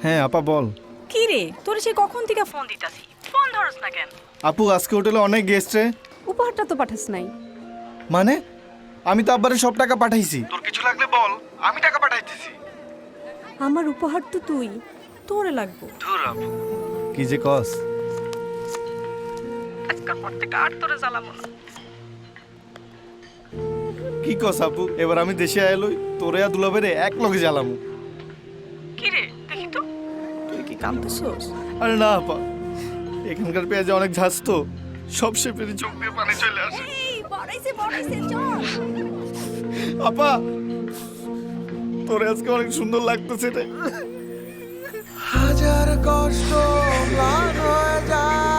হ্যাঁ আপা বল। কি রে, তোর সে কখন থেকে ফোন দিতাছি, ফোন ধরস না কেন? আপু আজকে হোটেলে অনেক গেস্ট রে। উপহারটা তো পাঠাস নাই। মানে আমি তো আব্বারে সব টাকা পাঠাইছি। তোর কিছু লাগলে বল, আমি টাকা পাঠাইতেছি। আমার উপহার তো তুই, তোরে লাগবো। ধুর আপু, কি যে কস। আজকাল পর থেকে আর তোরে জ্বালাবো না। কি কস আপু, এবার আমি দেশে আইলই তোরে আর দুলাবেরে এক লগে জ্বালামু। কি রে দেখি তো, তুই কি কাঁদতেছস? আরে না আপা, এখানকার পেঁয়াজে অনেক ঝাঁজ তো, সব শেপেরই চোখ দিয়ে পানি চলে আসে। এই বড়াইছে বড়াইছে, চল। আপা তোরে আজকে অনেক সুন্দর লাগতেছে রে। হাজার কষ্ট ম্লান হয়ে যায়